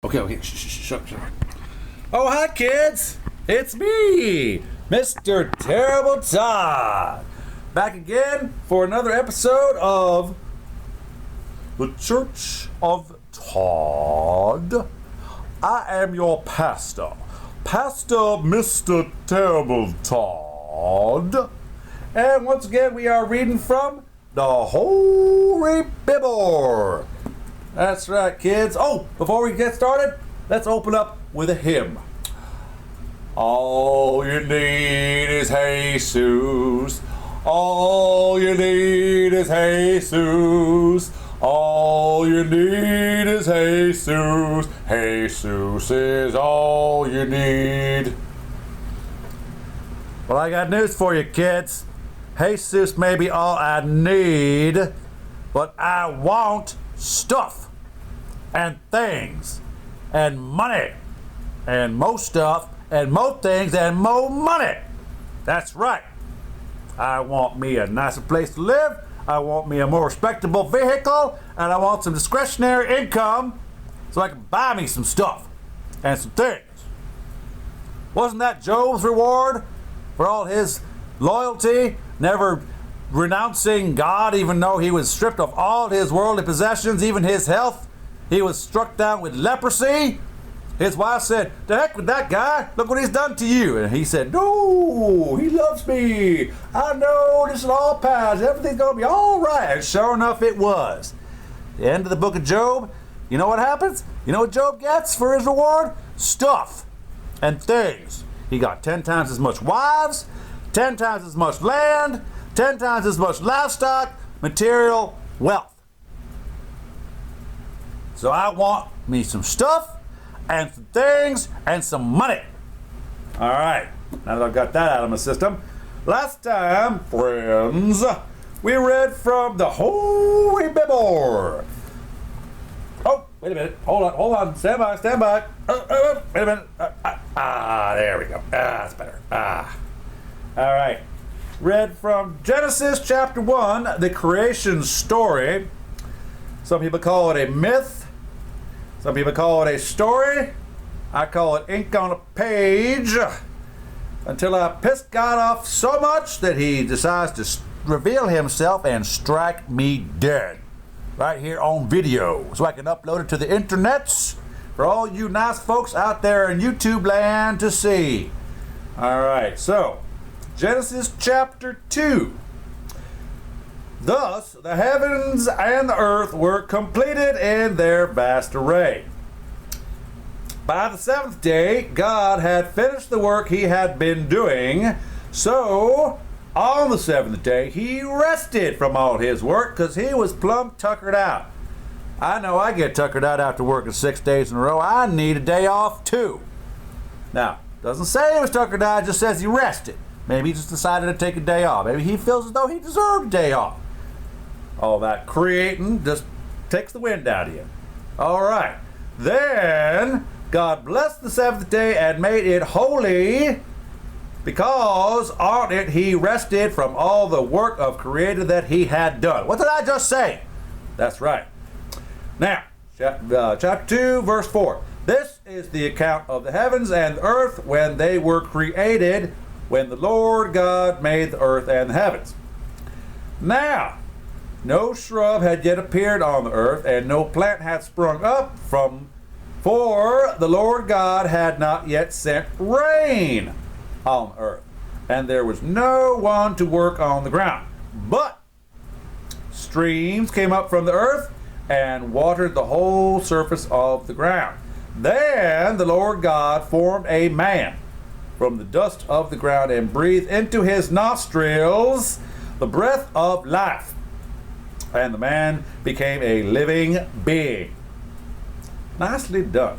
Okay, shut up. Oh, hi, kids! It's me, MrTerrible Todd, back again for another episode of the Church of Todd. I am your pastor, Pastor Mr. Terrible Todd, and once again we are reading from the Holy Bible. That's right, kids. Oh, before we get started, let's open up with a hymn. All you need is Jesus. All you need is Jesus. All you need is Jesus. Jesus is all you need. Well, I got news for you, kids. Jesus may be all I need, but I want stuff and things and money and more stuff and more things and more money. That's right. I want me a nicer place to live. I want me a more respectable vehicle, and I want some discretionary income so I can buy me some stuff and some things. Wasn't that Job's reward for all his loyalty, never renouncing God even though he was stripped of all his worldly possessions, even his health? He was struck down with leprosy. His wife said, "To heck with that guy, look what he's done to you." And he said, "No, he loves me. I know this will all pass. Everything's going to be all right." And sure enough, it was. The end of the book of Job, you know what happens? You know what Job gets for his reward? Stuff and things. He got 10 times as much wives, 10 times as much land, 10 times as much livestock, material wealth. So I want me some stuff and some things and some money. All right, now that I've got that out of my system. Last time, friends, we read from the Holy Bible. Oh, wait a minute. Hold on. Stand by. Wait a minute. There we go. That's better. All right. Read from Genesis chapter 1, the creation story. Some people call it a myth. Some people call it a story. I call it ink on a page. Until I pissed God off so much that he decides to reveal himself and strike me dead. Right here on video. So I can upload it to the internets for all you nice folks out there in YouTube land to see. Alright, so Genesis chapter 2. Thus the heavens and the earth were completed in their vast array. By the seventh day, God had finished the work he had been doing. So, on the seventh day, he rested from all his work because he was plumb tuckered out. I know I get tuckered out after working 6 days in a row. I need a day off too. Now, doesn't say he was tuckered out, it just says he rested. Maybe he just decided to take a day off. Maybe he feels as though he deserved a day off. All that creating just takes the wind out of you. All right. Then God blessed the seventh day and made it holy, because on it he rested from all the work of creator that he had done. What did I just say? That's right. Now, chapter 2, verse 4. This is the account of the heavens and the earth when they were created, when the Lord God made the earth and the heavens. Now, no shrub had yet appeared on the earth, and no plant had sprung up for the Lord God had not yet sent rain on the earth, and there was no one to work on the ground. But streams came up from the earth and watered the whole surface of the ground. Then the Lord God formed a man from the dust of the ground and breathed into his nostrils the breath of life. And the man became a living being. Nicely done.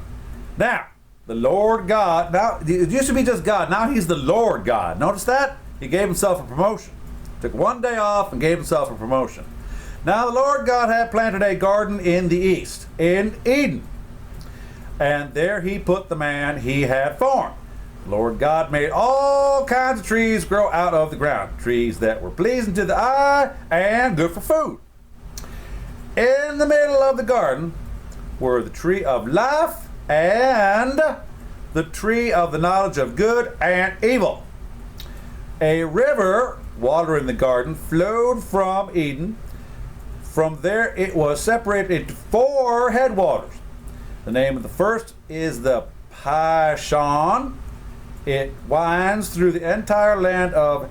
Now, the Lord God, now it used to be just God, now he's the Lord God. Notice that? He gave himself a promotion. Took one day off and gave himself a promotion. Now the Lord God had planted a garden in the east, in Eden. And there he put the man he had formed. The Lord God made all kinds of trees grow out of the ground. Trees that were pleasing to the eye and good for food. In the middle of the garden were the tree of life and the tree of the knowledge of good and evil. A river, water in the garden, flowed from Eden. From there it was separated into 4 headwaters. The name of the first is the Pishon. It winds through the entire land of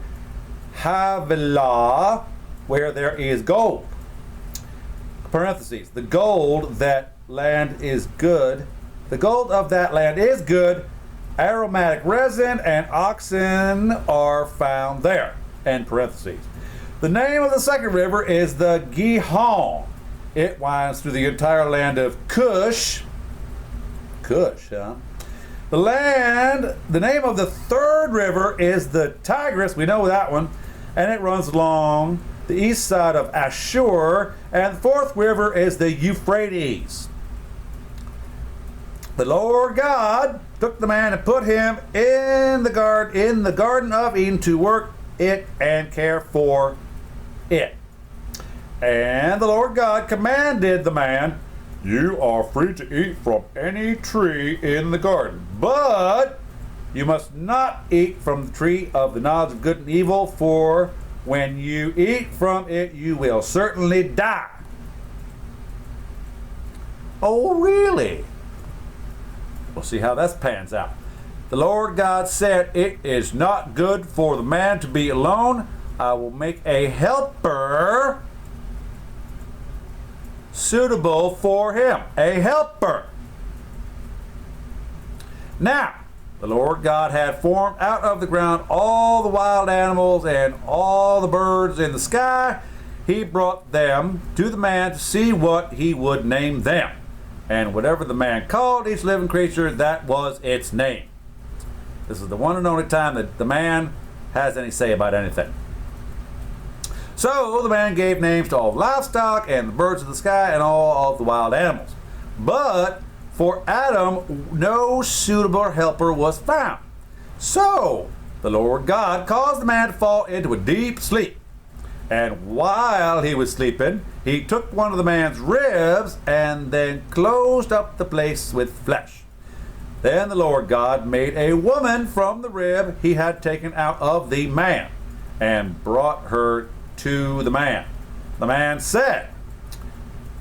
Havilah, where there is gold. Parentheses. The gold that land is good. The gold of that land is good. Aromatic resin and oxen are found there. End parentheses. The name of the second river is the Gihon. It winds through the entire land of Cush. Cush, huh? The name of the third river is the Tigris. We know that one. And it runs along the east side of Ashur. And the fourth river is the Euphrates. The Lord God took the man and put him in the garden of Eden to work it and care for it. And the Lord God commanded the man, "You are free to eat from any tree in the garden, but you must not eat from the tree of the knowledge of good and evil, for when you eat from it, you will certainly die." Oh, really? We'll see how that pans out. The Lord God said, "It is not good for the man to be alone. I will make a helper suitable for him." A helper. Now, the Lord God had formed out of the ground all the wild animals and all the birds in the sky. He brought them to the man to see what he would name them. And whatever the man called each living creature, that was its name. This is the one and only time that the man has any say about anything. So the man gave names to all livestock and the birds of the sky and all of the wild animals. But for Adam, no suitable helper was found. So the Lord God caused the man to fall into a deep sleep. And while he was sleeping, he took one of the man's ribs and then closed up the place with flesh. Then the Lord God made a woman from the rib he had taken out of the man and brought her to the man. The man said,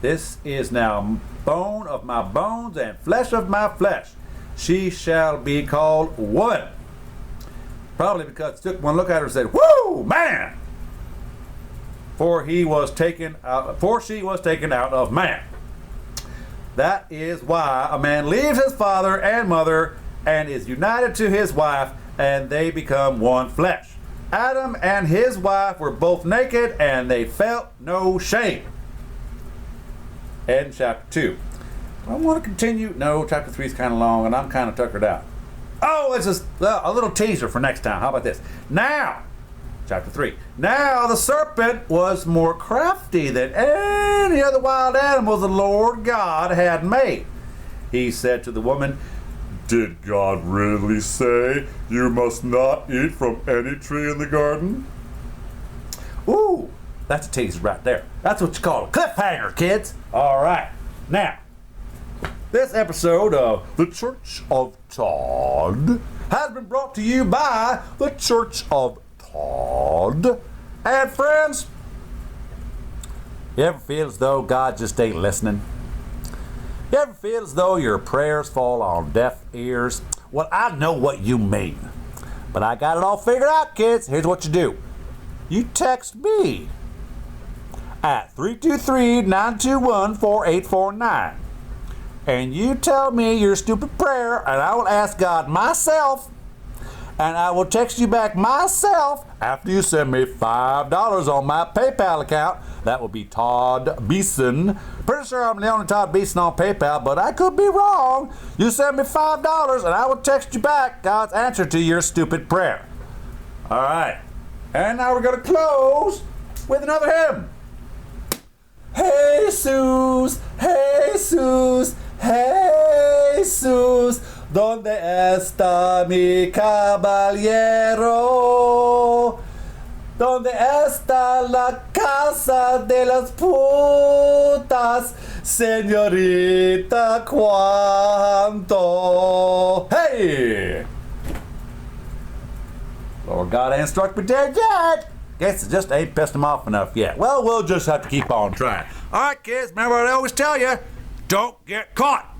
"This is now bone of my bones and flesh of my flesh. She shall be called woman." Probably because he took one look at her and said, "Whoo, man!" For she was taken out of man. That is why a man leaves his father and mother and is united to his wife, and they become one flesh. Adam and his wife were both naked, and they felt no shame. End chapter 2. I want to continue. No, chapter 3 is kind of long, and I'm kind of tuckered out. Oh, it's just a little teaser for next time. How about this? Now, chapter 3. Now the serpent was more crafty than any other wild animal the Lord God had made. He said to the woman, "Did God really say you must not eat from any tree in the garden?" Ooh, that's a teaser right there. That's what you call a cliffhanger, kids. All right. Now, this episode of The Church of Todd has been brought to you by The Church of Todd. And friends, you ever feel as though God just ain't listening? You ever feel as though your prayers fall on deaf ears? Well, I know what you mean. But I got it all figured out, kids. Here's what you do. You text me at 323-921-4849. And you tell me your stupid prayer, and I will ask God myself, and I will text you back myself after you send me $5 on my PayPal account. That will be Todd Beeson. Pretty sure I'm the only Todd Beeson on PayPal, but I could be wrong. You send me $5 and I will text you back God's answer to your stupid prayer. All right. And now we're going to close with another hymn. Jesus, Jesus, Jesus, ¿dónde está mi caballero? ¿Dónde está la casa de las putas? Senorita Quanto. Hey! Lord God ain't struck me dead yet. Guess it just ain't pissed him off enough yet. Well, we'll just have to keep on trying. All right, kids, remember what I always tell you. Don't get caught.